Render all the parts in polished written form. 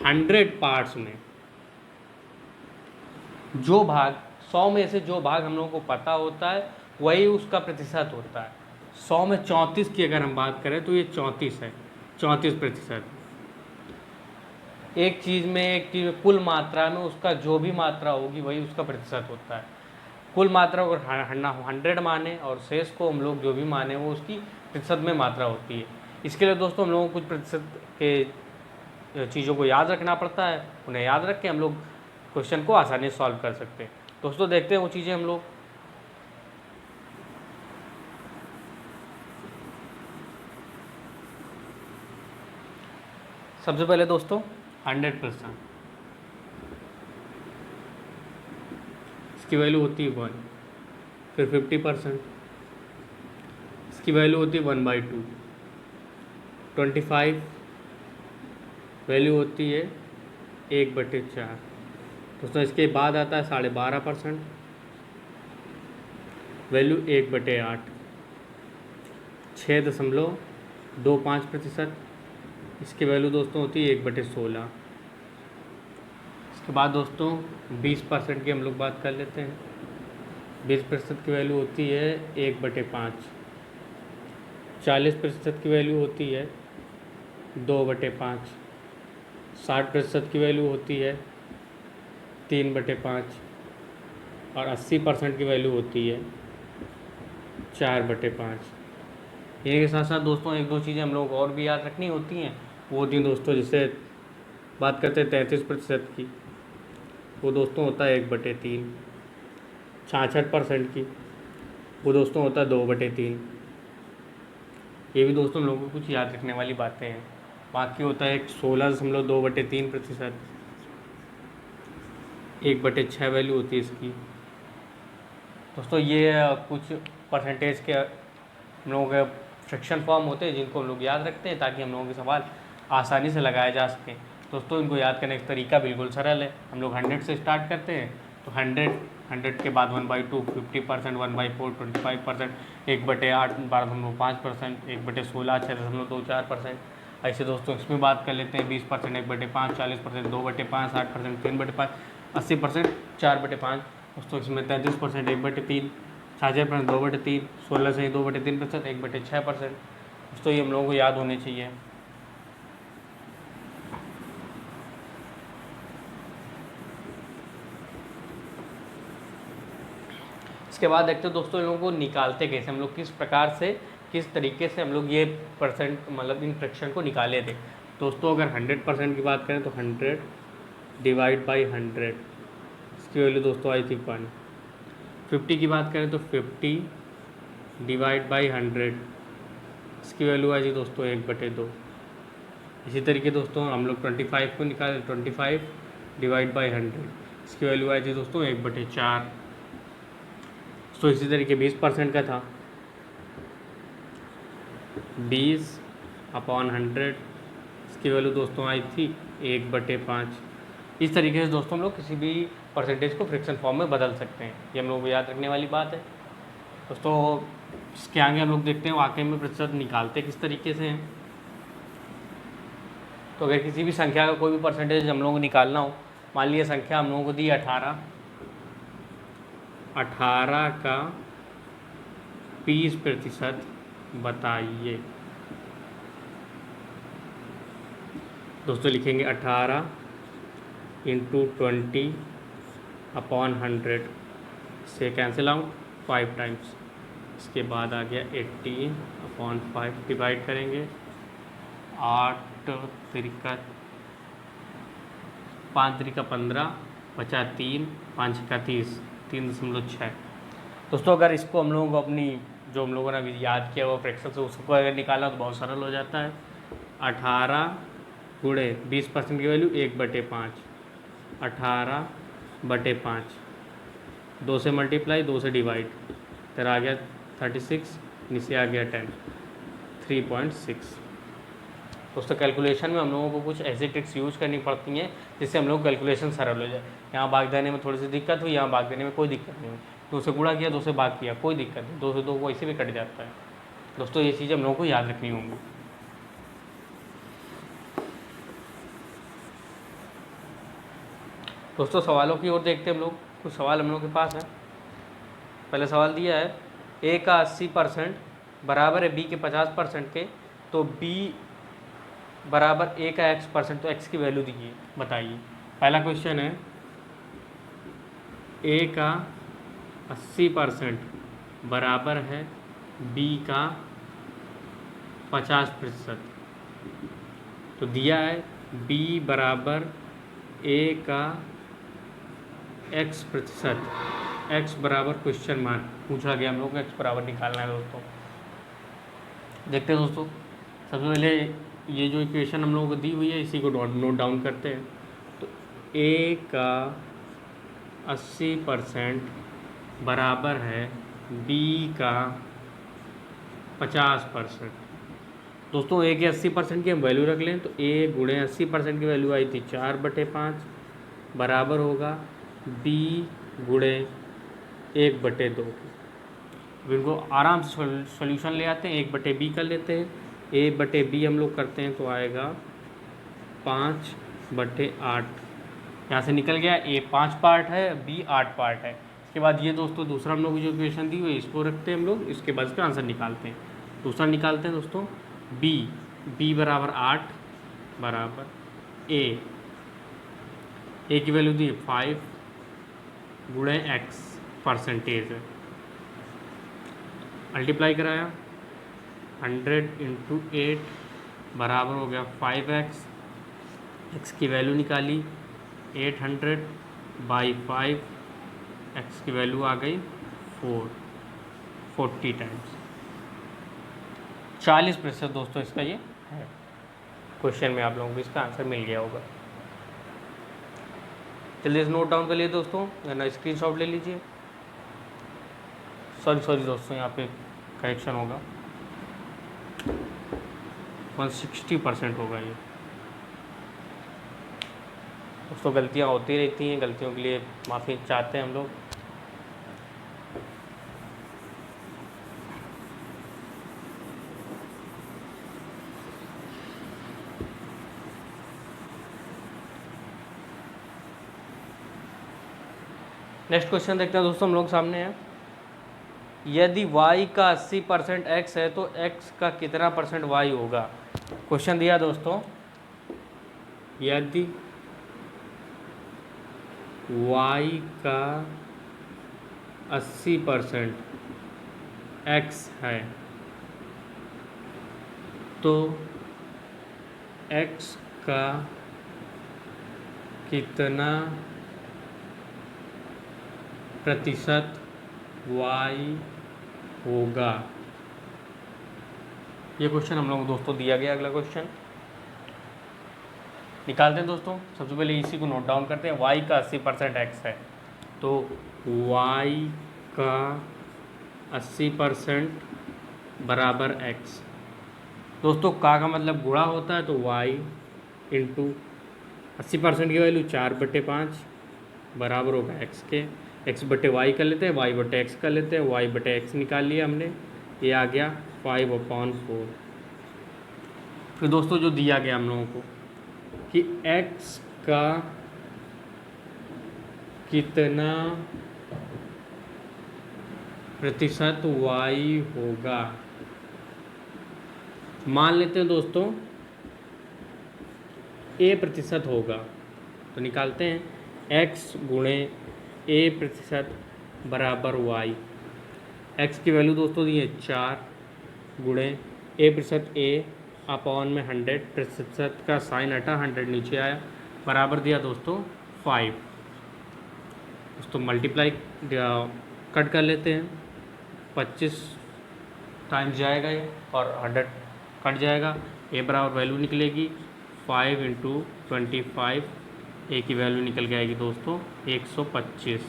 100 parts में जो भाग 100 में से जो भाग हम लोगों को पता होता है वही उसका प्रतिशत होता है। 100 में 34 की अगर हम बात करें तो ये 34 है, 34%। एक चीज़ में कुल मात्रा में उसका जो भी मात्रा होगी वही उसका प्रतिशत होता है। कुल मात्रा को 100 माने और शेष को हम लोग जो भी माने वो उसकी प्रतिशत में मात्रा होती है। इसके लिए दोस्तों हम लोगों को कुछ प्रतिशत के चीज़ों को याद रखना पड़ता है, उन्हें याद रख के हम लोग क्वेश्चन को आसानी से सॉल्व कर सकते हैं। दोस्तों देखते हैं वो चीज़ें हम लोग। सबसे पहले दोस्तों 100%, इसकी वैल्यू होती है 1। फिर 50%, इसकी वैल्यू होती है 1/2। 25 वैल्यू होती है 1/4। दोस्तों इसके बाद आता है 12.5%, वैल्यू 1/8। 6.25%, इसकी वैल्यू दोस्तों होती है 1/16। इसके बाद दोस्तों 20% की हम लोग बात कर लेते हैं। 20% की वैल्यू होती है 1/5। 40% की वैल्यू होती है 2/5। 60% की वैल्यू होती है 3/5 और 80% की वैल्यू होती है 4/5। इन्हीं के साथ साथ दोस्तों एक दो चीज़ें हम लोगों को और भी याद रखनी होती हैं। वो होती हैं दोस्तों, जैसे बात करते हैं 33% की, वो दोस्तों होता है 1/3। 66% की, वो दोस्तों होता है 2/3। ये भी दोस्तों लोगों को कुछ याद रखने वाली बातें हैं। बाकी होता है 16.2/3%, 1/6 वैल्यू होती है इसकी। दोस्तों ये कुछ परसेंटेज के हम लोगों के फ्रैक्शन फॉर्म होते हैं जिनको हम लोग याद रखते हैं ताकि हम लोगों के सवाल आसानी से लगाए जा सकें। दोस्तों इनको याद करने का तरीका बिल्कुल सरल है। हम लोग 100 से स्टार्ट करते हैं, तो 100 के बाद 1/2, 50%, 1/4, 25%, 1/8, 12.5%, 1/16, 6.24%। ऐसे दोस्तों इसमें बात कर लेते हैं 20%, 1/5, 40%, 2/5, 60%, 3/5, 80%, 4/5। दोस्तों इसमें 33%, 1/3, 66%, 2/3, 16 से 2/3%, 1/6%। दोस्तों ये हम लोगों को याद होने चाहिए। इसके बाद देखते हैं दोस्तों इन लोगों को निकालते कैसे, हम लोग किस प्रकार से किस तरीके से हम लोग ये परसेंट मतलब इन फ्रैक्शन को निकाले थे। दोस्तों अगर 100% की बात करें तो 100 डिवाइड बाई 100, इसकी वैल्यू दोस्तों आई थी 1। 50 की बात करें तो 50 डिवाइड बाई 100, इसकी वैल्यू आई थी दोस्तों 1/2। इसी तरीके दोस्तों हम लोग 25 को निकाले, 25 डिवाइड बाई 100, इसकी वैल्यू आई थी दोस्तों 1/4। तो इसी तरीके 20% का था, 20/100, इसकी वैल्यू दोस्तों आई थी 1/5। इस तरीके से दोस्तों हम लोग किसी भी परसेंटेज को फ्रैक्शन फॉर्म में बदल सकते हैं। ये हम लोग को याद रखने वाली बात है। दोस्तों इसके आगे हम लोग देखते हैं वाकई में प्रतिशत निकालते किस तरीके से हैं। तो अगर किसी भी संख्या का कोई भी परसेंटेज हम लोगों को निकालना हो, मान लीजिए संख्या हम लोगों को दी 18 का 20% बताइए। दोस्तों लिखेंगे 18 × 20/100, से कैंसिल आउट 5 टाइम्स। इसके बाद आ गया 18/5, डिवाइड करेंगे 8 तिरिका 5 तिरिका 15, बचा 3, 5 का 30, 3.6। दोस्तों अगर इसको हम लोगों को अपनी जो हम लोगों ने अभी याद किया वो फ्रैक्शन से उसको अगर निकालना तो बहुत सरल हो जाता है। 18 गुणे 20% की वैल्यू 1/5, 18/5, 2 से मल्टीप्लाई, 2 से डिवाइड, तेरा आ गया 36, नीचे आ गया 10, 3.6। दोस्तों कैलकुलेशन में हम लोगों को कुछ ऐसी ट्रिक्स यूज करनी पड़ती हैं जिससे हम लोग कैलकुलेशन सरल हो जाए। यहाँ भाग देने में थोड़ी सी दिक्कत हुई, यहाँ भाग देने में कोई दिक्कत नहीं हुई। 2 से गुणा किया, 2 से भाग किया, कोई दिक्कत नहीं, 2 से 2 वैसे भी कट जाता है। दोस्तों ये चीज़ें हम लोगों को याद रखनी होंगी। दोस्तों सवालों की ओर देखते हैं हम लोग। कुछ सवाल हम लोग के पास है। पहले सवाल दिया है ए का 80% बराबर है बी के 50% के, तो बी बराबर ए का x%, तो x की वैल्यू दीजिए, बताइए। पहला क्वेश्चन है ए का 80% बराबर है बी का 50%, तो दिया है b बराबर a का x%, x बराबर क्वेश्चन मार्क पूछा गया हम लोग को, x बराबर निकालना है दोस्तों। देखते हैं दोस्तों, सबसे पहले ये जो इक्वेशन हम लोगों को दी हुई है इसी को नोट डाउन करते हैं। तो a का 80% बराबर है b का 50%। दोस्तों a के 80% की हम वैल्यू रख लें तो a गुणे 80% की वैल्यू आई थी 4/5 बराबर होगा b गुणे 1/2। इनको आराम से सॉल्यूशन ले आते हैं, 1/b कर लेते हैं। a/b हम लोग करते हैं तो आएगा 5/8। यहाँ से निकल गया a 5 पार्ट है, b 8 पार्ट है। इसके बाद ये दोस्तों दूसरा हम लोग जो इक्वेशन दी हुई है इसको रखते हैं हम लोग। इसके बाद इसका आंसर निकालते हैं। दूसरा निकालते हैं दोस्तों b बराबर 8 बराबर a की वैल्यू दी 5 गुणे x परसेंटेज है, मल्टीप्लाई कराया 100 × 8 बराबर हो गया 5x। x की वैल्यू निकाली 800/5, x की वैल्यू आ गई 40 टाइम्स। 40% दोस्तों इसका ये है। क्वेश्चन में आप लोगों को इसका आंसर मिल गया होगा। चलिए इस नोट डाउन कर लिए दोस्तों, ना स्क्रीनशॉट ले लीजिए। सॉरी दोस्तों, यहाँ पे करेक्शन होगा, 160% होगा ये। दोस्तों गलतियाँ होती रहती हैं, गलतियों के लिए माफ़ी चाहते हैं हम लोग। नेक्स्ट क्वेश्चन देखते हैं दोस्तों हम लोग सामने है। यदि y का 80% x है तो x का कितना परसेंट y होगा। क्वेश्चन दिया दोस्तों, यदि y का 80% x है तो x का कितना प्रतिशत y होगा। ये क्वेश्चन हम लोग दोस्तों दिया गया। अगला क्वेश्चन निकालते हैं दोस्तों। सबसे पहले इसी को नोट डाउन करते हैं। y का 80% x है तो y का 80% बराबर x। दोस्तों का मतलब गुणा होता है तो y इंटू 80% की वैल्यू 4/5 बराबर होगा x के। x/y कर लेते हैं, y/x कर लेते हैं, y/x निकाल लिया हमने, ये आ गया 5/4। फिर दोस्तों जो दिया गया हम लोगों को कि x का कितना प्रतिशत y होगा। मान लेते हैं दोस्तों a% होगा, तो निकालते हैं x गुणे a% बराबर y। x की वैल्यू दोस्तों दी है 4 गुणे a% a/में 100%, का साइन हटा 100 नीचे आया, बराबर दिया दोस्तों 5। दोस्तों मल्टीप्लाई कट कर लेते हैं, 25 टाइम्स जाएगा ये और 100 कट जाएगा। a बराबर वैल्यू निकलेगी 5 × 25, a की वैल्यू निकल के आएगी दोस्तों 125।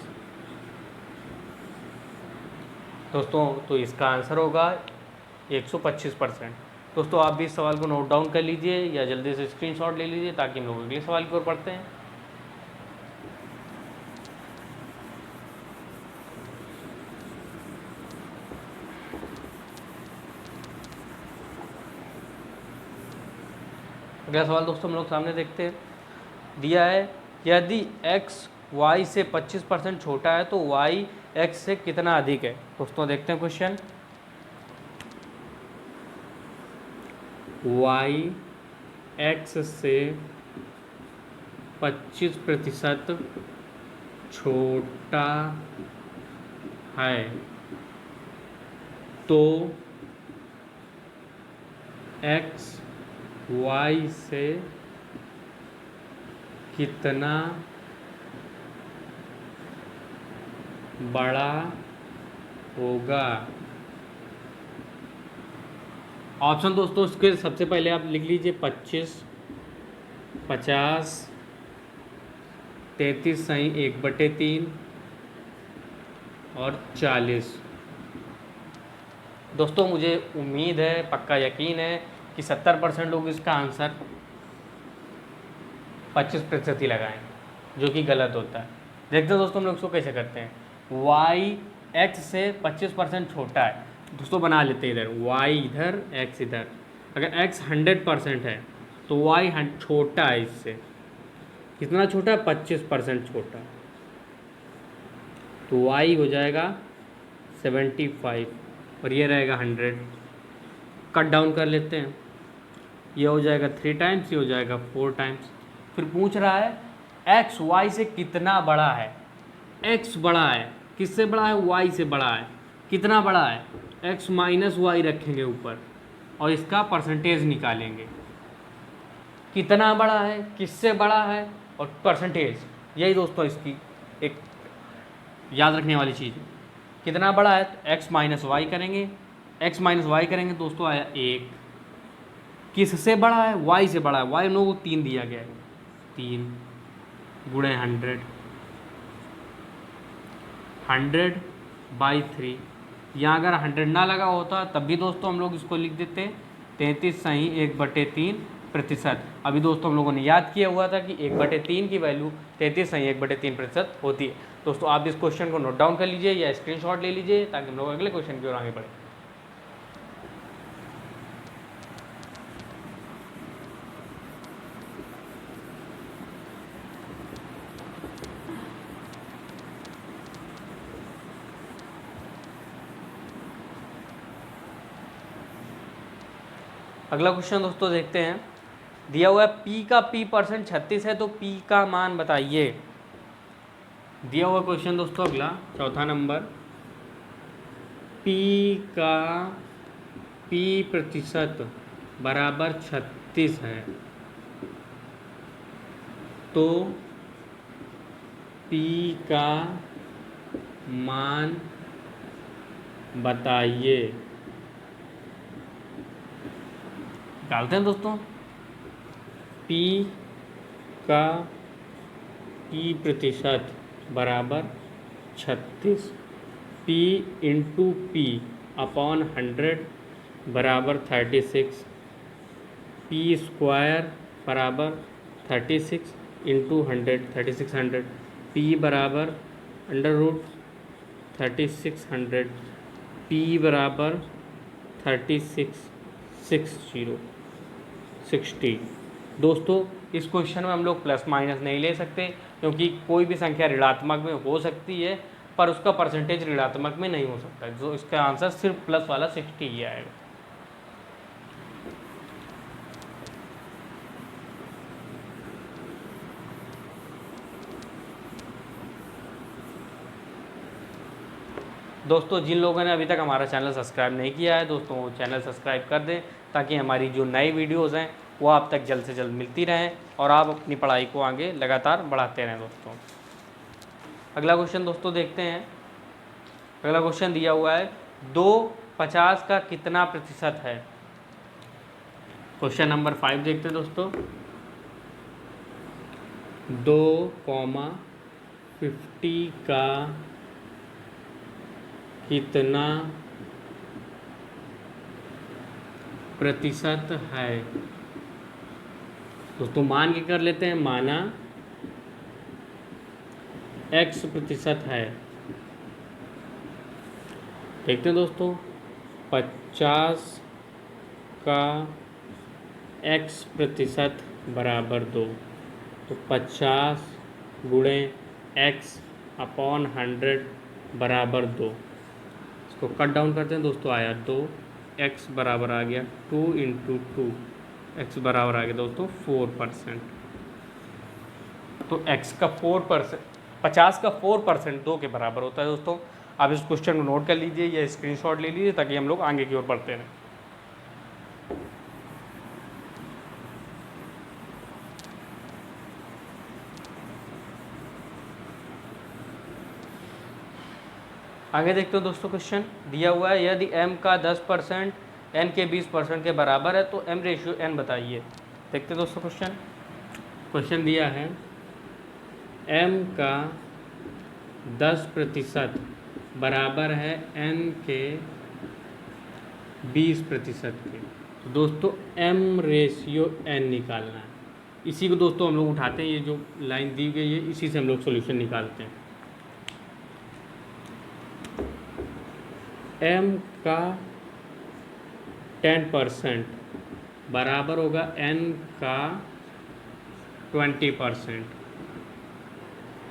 दोस्तों तो इसका आंसर होगा 125%। दोस्तों आप भी इस सवाल को नोट डाउन कर लीजिए या जल्दी से स्क्रीनशॉट ले लीजिए ताकि हम लोग अगले सवाल की ओर पढ़ते हैं। अगला सवाल दोस्तों हम लोग सामने देखते हैं। दिया है यदि x y से 25% छोटा है तो y x से कितना अधिक है। दोस्तों देखते हैं क्वेश्चन। y x से 25% छोटा है तो x y से कितना बड़ा होगा। ऑप्शन दोस्तों इसके सबसे पहले आप लिख लीजिए 25, 50, 33 सही 1/3 और 40। दोस्तों मुझे उम्मीद है, पक्का यकीन है कि 70% लोग इसका आंसर 25% ही लगाएंगे, जो कि गलत होता है। देखते हैं दोस्तों हम लोग इसको कैसे करते हैं। y x से 25% छोटा है, दोस्तों बना लेते हैं इधर y इधर x इधर। अगर x 100% है तो y छोटा है इससे, कितना छोटा है 25% छोटा, तो y हो जाएगा 75 और ये रहेगा 100। कट डाउन कर लेते हैं, ये हो जाएगा 3 टाइम्स, ये हो जाएगा 4 टाइम्स। फिर पूछ रहा है x y से कितना बड़ा है। x बड़ा है, किससे बड़ा है, y से बड़ा है। कितना बड़ा है, x माइनस वाई रखेंगे ऊपर और इसका परसेंटेज निकालेंगे। कितना बड़ा है, किससे बड़ा है और परसेंटेज, यही दोस्तों इसकी एक याद रखने वाली चीज़ है। कितना बड़ा है तो x माइनस वाई करेंगे, x माइनस वाई करेंगे दोस्तों आया 1। किससे बड़ा है, y से बड़ा है, y हम लोगों को 3 दिया गया है, 3 गुणे 100/3। यहाँ अगर 100 ना लगा होता तब भी दोस्तों हम लोग इसको लिख देते 33 सही 1/3%। अभी दोस्तों हम लोगों ने याद किया हुआ था कि 1/3 की वैल्यू 33 सही 1/3% होती है। दोस्तों आप इस क्वेश्चन को नोट डाउन कर लीजिए या स्क्रीनशॉट ले लीजिए ताकि हम लोग अगले क्वेश्चन की ओर आगे बढ़े। अगला क्वेश्चन दोस्तों देखते हैं। दिया हुआ है p का p% 36 है तो p का मान बताइए। दिया हुआ क्वेश्चन दोस्तों अगला चौथा नंबर, p का p% बराबर 36 है तो p का मान बताइए। डालते हैं दोस्तों, p का p% बराबर 36, p इंटू p अपॉन 100 बराबर 36, p स्क्वायर बराबर 36 इंटू 100 3600, p बराबर √3600, p बराबर 3660। दोस्तों इस क्वेश्चन में हम लोग प्लस माइनस नहीं ले सकते क्योंकि कोई भी संख्या ऋणात्मक में हो सकती है पर उसका परसेंटेज ऋणात्मक में नहीं हो सकता, जो इसका आंसर सिर्फ प्लस वाला 60 ही आएगा। दोस्तों जिन लोगों ने अभी तक हमारा चैनल सब्सक्राइब नहीं किया है दोस्तों वो चैनल सब्सक्राइब कर दें ताकि हमारी जो नई वीडियोज़ हैं वो आप तक जल्द से जल्द मिलती रहें और आप अपनी पढ़ाई को आगे लगातार बढ़ाते रहें। दोस्तों अगला क्वेश्चन दोस्तों देखते हैं। अगला क्वेश्चन दिया हुआ है 2/50 का कितना प्रतिशत है। क्वेश्चन नंबर 5 देखते हैं दोस्तों। 2,50 का कितना प्रतिशत है। दोस्तों मान के कर लेते हैं, माना x% है। देखते हैं दोस्तों 50 का x% बराबर 2, तो 50 गुणे एक्स अपॉन 100 बराबर 2। इसको कट डाउन करते हैं दोस्तों, आया 2, एक्स बराबर आ गया 2 इंटू 2, एक्स बराबर आ गया दोस्तों 4%। तो एक्स का 4%, 50 का 4% 2 के बराबर होता है दोस्तों। आप इस क्वेश्चन को नोट कर लीजिए या स्क्रीनशॉट ले लीजिए ताकि हम लोग आगे की ओर बढ़ते रहें। आगे देखते हो दोस्तों, क्वेश्चन दिया हुआ है यदि m का 10% n के 20% के बराबर है तो m रेशियो n बताइए। देखते हैं दोस्तों क्वेश्चन दिया है m का 10% बराबर है n के 20% के। तो दोस्तों m रेशियो n निकालना है। इसी को दोस्तों हम लोग उठाते हैं, ये जो लाइन दी गई है इसी से हम लोग सॉल्यूशन निकालते हैं। m का 10% बराबर होगा n का 20%।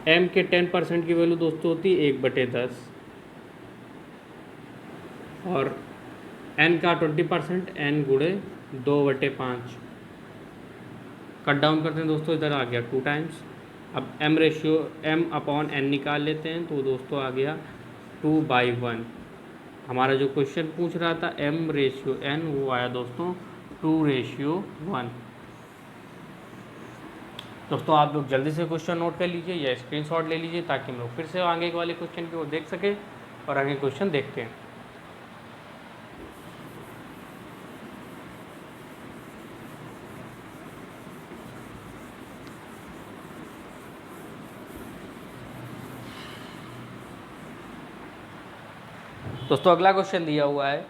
m के 10% की वैल्यू दोस्तों होती है 1/10 और n का 20% n गुणे 2/5। कट डाउन करते हैं दोस्तों, इधर आ गया 2 टाइम्स। अब m ratio m upon n निकाल लेते हैं तो दोस्तों आ गया 2/1। हमारा जो क्वेश्चन पूछ रहा था m रेशियो n, वो आया दोस्तों 2:1। दोस्तों आप लोग जल्दी से क्वेश्चन नोट कर लीजिए या स्क्रीनशॉट ले लीजिए ताकि हम लोग फिर से आगे वाले क्वेश्चन की ओर देख सकें और आगे क्वेश्चन देखते हैं। दोस्तों अगला क्वेश्चन दिया हुआ है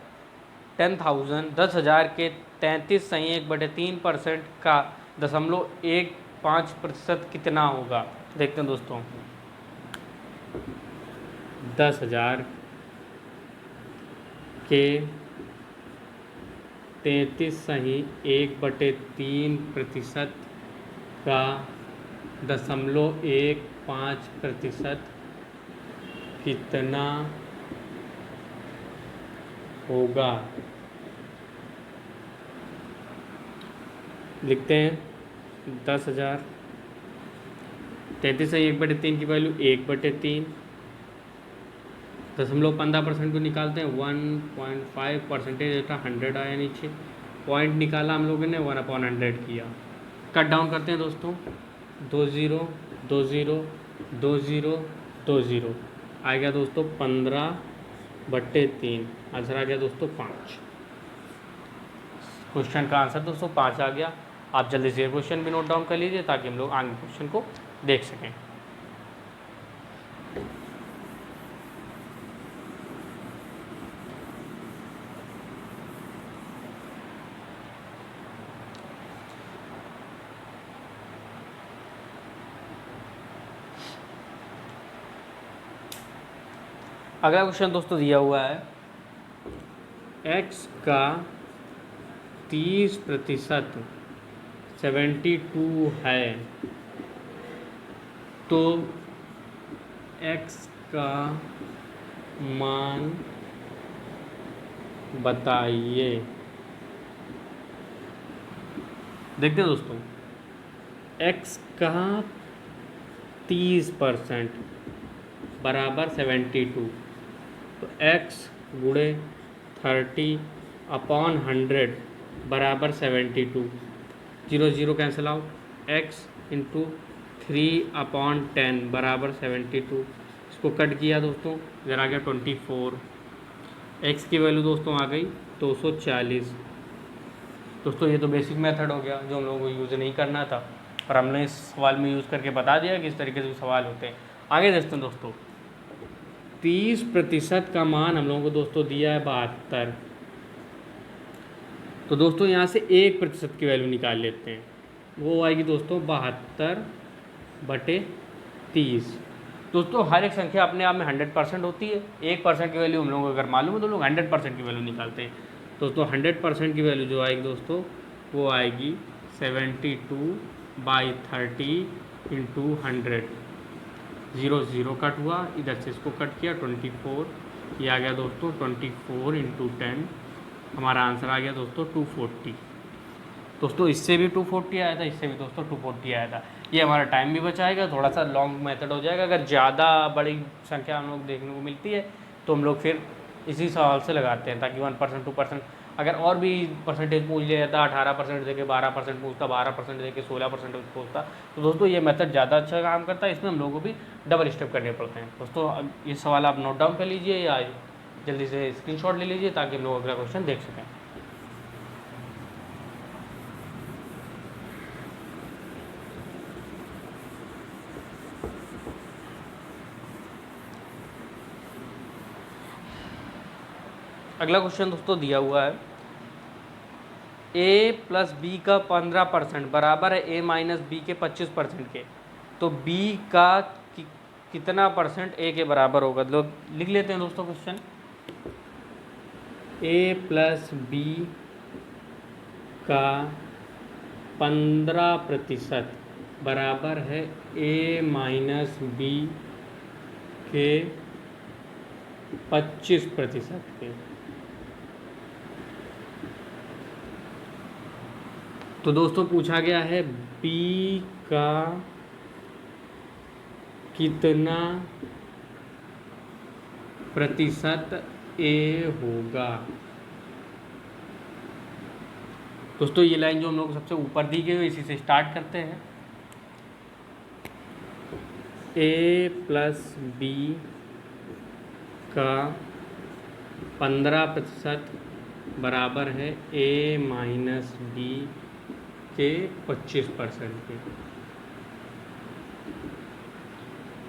10,000 के 33.3% का 0.15% कितना होगा। देखते हैं दोस्तों, 10,000 के 33.1/3% का 0.15% कितना होगा। लिखते हैं 10,000, 33/1/3 की वैल्यू 1/3, 0.15% को निकालते हैं 1.5% एक्स्ट्रा 100 आया नीचे, पॉइंट निकाला हम लोगों ने 1/100 किया। कट डाउन करते हैं दोस्तों, 2 0 2 0 2 0 2 0 आ गया दोस्तों 15/3। आंसर आ गया दोस्तों 5। क्वेश्चन का आंसर दोस्तों 5 आ गया। आप जल्दी से क्वेश्चन भी नोट डाउन कर लीजिए ताकि हम लोग आगे क्वेश्चन को देख सकें। अगला क्वेश्चन दोस्तों दिया हुआ है x का 30% 72 है तो x का मान बताइए। देखते हैं दोस्तों, x का 30% बराबर 72, तो x गुणे 30/100 बराबर 72। 0 0 कैंसिल आउट, x इंटू 3/10 बराबर 72। इसको कट किया दोस्तों, इधर आ गया 24। x की वैल्यू दोस्तों आ गई 240। दोस्तों ये तो बेसिक मेथड हो गया जो हम लोगों को यूज़ नहीं करना था, पर हमने इस सवाल में यूज़ करके बता दिया कि इस तरीके से सवाल होते हैं। आगे देखते हैं दोस्तों, 30% का मान हम लोगों को दोस्तों दिया है 72। तो दोस्तों यहाँ से 1% की वैल्यू निकाल लेते हैं, वो आएगी दोस्तों 72/30। दोस्तों हर एक संख्या अपने आप में 100% होती है। 1% की वैल्यू हम लोगों को अगर मालूम है तो लोग 100% की वैल्यू निकालते हैं। दोस्तों 100% की वैल्यू जो आएगी दोस्तों वो आएगी 72/30 × 100। 0 0 कट हुआ, इधर से इसको कट किया, 24 ये आ गया दोस्तों 24 इंटू 10, हमारा आंसर आ गया दोस्तों 240। दोस्तों इससे भी 240 आया था, इससे भी दोस्तों 240 आया था। ये हमारा टाइम भी बचाएगा, थोड़ा सा लॉन्ग मेथड हो जाएगा। अगर ज़्यादा बड़ी संख्या हम लोग देखने को मिलती है तो हम लोग फिर इसी सवाल से लगाते हैं, ताकि 1% 2%, अगर और भी परसेंटेज पूछ लिया जाता, 18% दे के 12% पूछता, 12% दे के 16% पूछता, तो दोस्तों ये मेथड ज़्यादा अच्छा काम करता है। इसमें हम लोगों को भी डबल स्टेप करने पड़ते हैं। दोस्तों अब ये सवाल आप नोट डाउन कर लीजिए या जल्दी से स्क्रीनशॉट ले लीजिए, ताकि हम लोग अगला क्वेश्चन देख सकें। अगला क्वेश्चन दोस्तों दिया हुआ है, a प्लस बी का 15% बराबर है a माइनस बी के 25% के, तो b का कितना परसेंट a के बराबर होगा। लोग लिख लेते हैं दोस्तों क्वेश्चन। a प्लस बी का 15% बराबर है a माइनस बी के 25% के। तो दोस्तों पूछा गया है b का कितना प्रतिशत a होगा। दोस्तों ये लाइन जो हम लोग सबसे ऊपर दी गई है, इसी से स्टार्ट करते हैं। a प्लस बी का 15% बराबर है a माइनस बी के 25% के।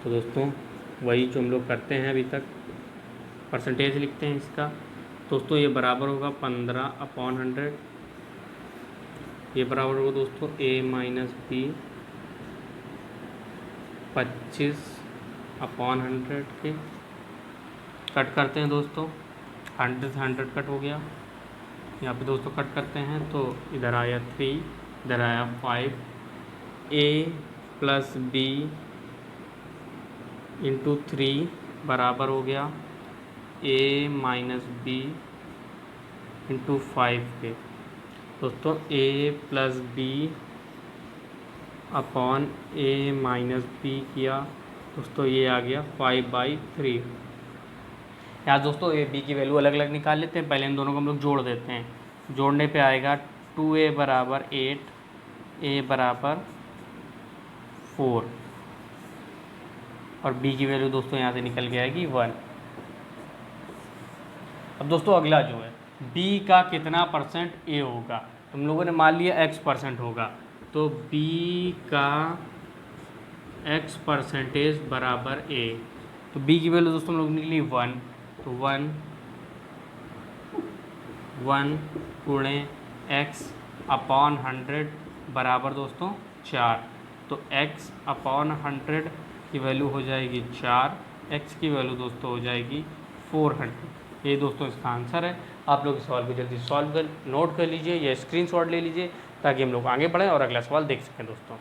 तो दोस्तों वही जो हम लोग करते हैं अभी तक, परसेंटेज लिखते हैं इसका। दोस्तों ये बराबर होगा 15/100, ये बराबर होगा दोस्तों a माइनस बी 25/100 के। कट करते हैं दोस्तों, 100 से 100 कट हो गया। यहाँ पे दोस्तों कट करते हैं तो इधर आया 3, इधर आया 5, a प्लस बी इंटू 3 बराबर हो गया a माइनस बी इंटू 5 के। दोस्तों a plus B upon a minus B किया, दोस्तों ये आ गया 5/3। यहाँ दोस्तों ए बी की वैल्यू अलग अलग निकाल लेते हैं। पहले इन दोनों को हम लोग जोड़ देते हैं। जोड़ने पे आएगा 2a बराबर 8, a बराबर 4, और b की वैल्यू दोस्तों यहाँ से निकल के आएगी 1। अब दोस्तों अगला जो है b का कितना परसेंट a होगा। तुम लोगों ने मान लिया x परसेंट होगा, तो b का x परसेंटेज बराबर a। तो b की वैल्यू दोस्तों हम लोग निकली 1, तो 1 गुणे x अपॉन 100 बराबर दोस्तों 4। तो x अपॉन 100 की वैल्यू हो जाएगी 4, x की वैल्यू दोस्तों हो जाएगी 400। ये दोस्तों इसका आंसर है। आप लोग इस सवाल को जल्दी सॉल्व कर नोट कर लीजिए या स्क्रीनशॉट ले लीजिए, ताकि हम लोग आगे बढ़ें और अगला सवाल देख सकें दोस्तों।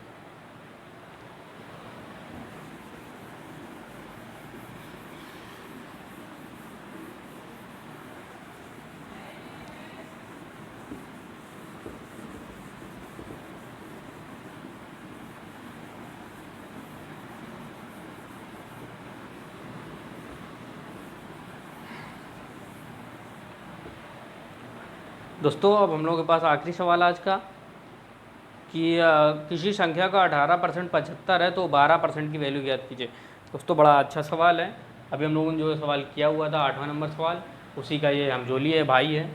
दोस्तों अब हम लोगों के पास आखिरी सवाल आज का, कि किसी संख्या का 18% 75 है तो 12% की वैल्यू ज्ञात कीजिए। दोस्तों बड़ा अच्छा सवाल है। अभी हम लोगों ने जो सवाल किया हुआ था 8वां नंबर सवाल, उसी का ये हमजोली है, भाई है।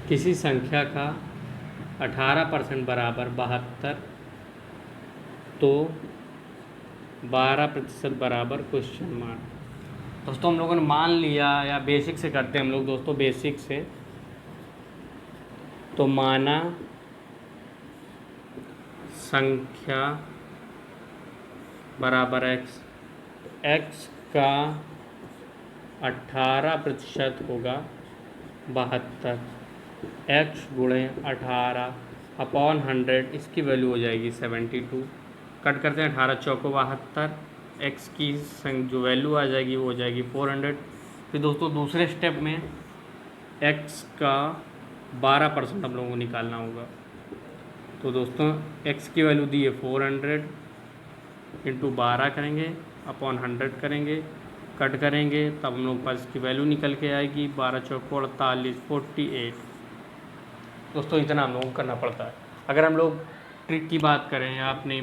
किसी संख्या का 18% बराबर 72, तो 12% बराबर क्वेश्चन मार्क। दोस्तों हम लोगों ने मान लिया, या बेसिक से करते हैं हम लोग दोस्तों, बेसिक से। तो माना संख्या बराबर x, x का 18% होगा 72, x गुणे 18 अपॉन 100, इसकी वैल्यू हो जाएगी 72। कट करते हैं, 18 चौको 72, x की जो वैल्यू आ जाएगी वो हो जाएगी 400। फिर दोस्तों दूसरे स्टेप में x का 12% हम लोगों को निकालना होगा। तो दोस्तों x की वैल्यू दी है 400 इंटू 12 करेंगे अपॉन 100 करेंगे, कट करेंगे तब हम लोग पास इसकी वैल्यू निकल के आएगी 12 चौको 48, 48। दोस्तों इतना हम लोगों को करना पड़ता है। अगर हम लोग ट्रिक की बात करें या अपने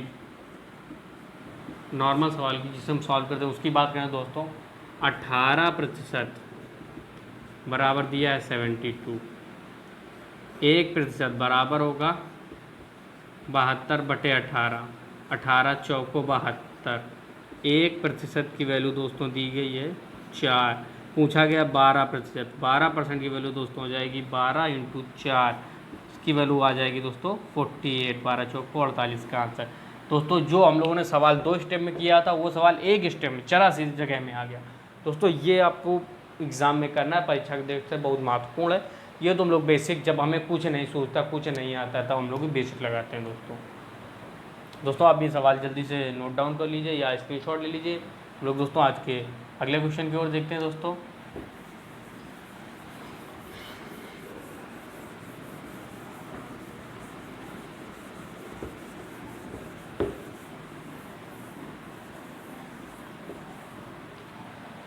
नॉर्मल सवाल की जिसे हम सॉल्व करते हैं उसकी बात करें दोस्तों, 18% बराबर दिया है 72, 1% बराबर होगा 72/18, 18 चौको 72, 1% की वैल्यू दोस्तों दी गई है 4, पूछा गया 12%, 12% की वैल्यू दोस्तों हो जाएगी 12 इंटू 4, इसकी वैल्यू आ जाएगी दोस्तों 48, 12 चौको 48 का आंसर। दोस्तों जो हम लोगों ने सवाल 2 स्टेप में किया था वो सवाल 1 स्टेप में चरा सी जगह में आ गया। दोस्तों ये आपको एग्ज़ाम में करना है, परीक्षा के दृष्टि से बहुत महत्वपूर्ण है। ये तो हम लोग बेसिक, जब हमें कुछ नहीं सोचता कुछ नहीं आता है तब हम लोग बेसिक लगाते हैं दोस्तों आप ये सवाल जल्दी से नोट डाउन कर लीजिए या स्क्रीनशॉट ले लीजिए। हम लोग दोस्तों आज के अगले क्वेश्चन की ओर देखते हैं दोस्तों।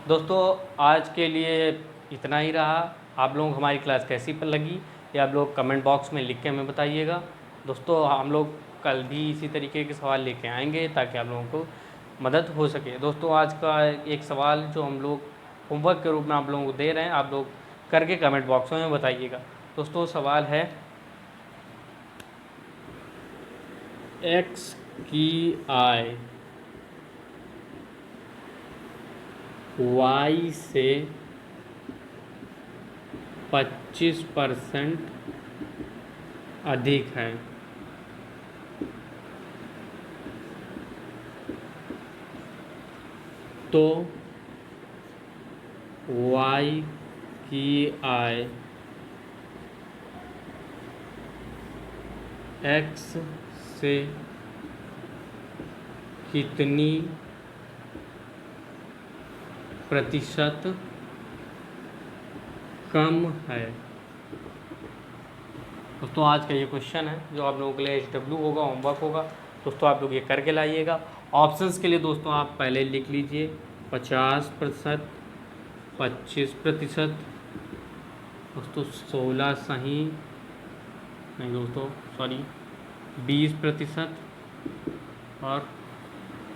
दोस्तों आज के लिए इतना ही रहा। आप लोगों को हमारी क्लास कैसी पर लगी या आप लोग कमेंट बॉक्स में लिख के हमें बताइएगा। दोस्तों हम लोग कल भी इसी तरीके के सवाल लेके आएंगे ताकि आप लोगों को मदद हो सके। दोस्तों आज का एक सवाल जो हम लोग होमवर्क के रूप में आप लोगों को दे रहे हैं, आप लोग करके कमेंट बॉक्स में बताइएगा। दोस्तों सवाल है x की आय y से 25% अधिक है तो y की आय x से कितनी प्रतिशत कम है। दोस्तों आज का ये क्वेश्चन है जो आप लोगों के लिए HW होगा, होमवर्क होगा। दोस्तों आप लोग ये करके लाइएगा। ऑप्शंस के लिए दोस्तों आप पहले लिख लीजिए 50%, 25%, दोस्तों 16 सही नहीं दोस्तों सॉरी 20% और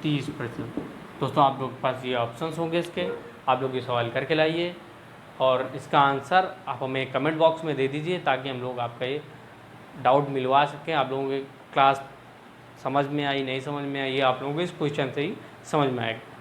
30%। दोस्तों आप लोग के पास ये ऑप्शंस होंगे इसके, आप लोग ये सवाल करके लाइए और इसका आंसर आप हमें कमेंट बॉक्स में दे दीजिए ताकि हम लोग आपका ये डाउट मिलवा सकें। आप लोगों की क्लास समझ में आई नहीं समझ में आई, ये आप लोगों को इस क्वेश्चन से ही समझ में आएगा।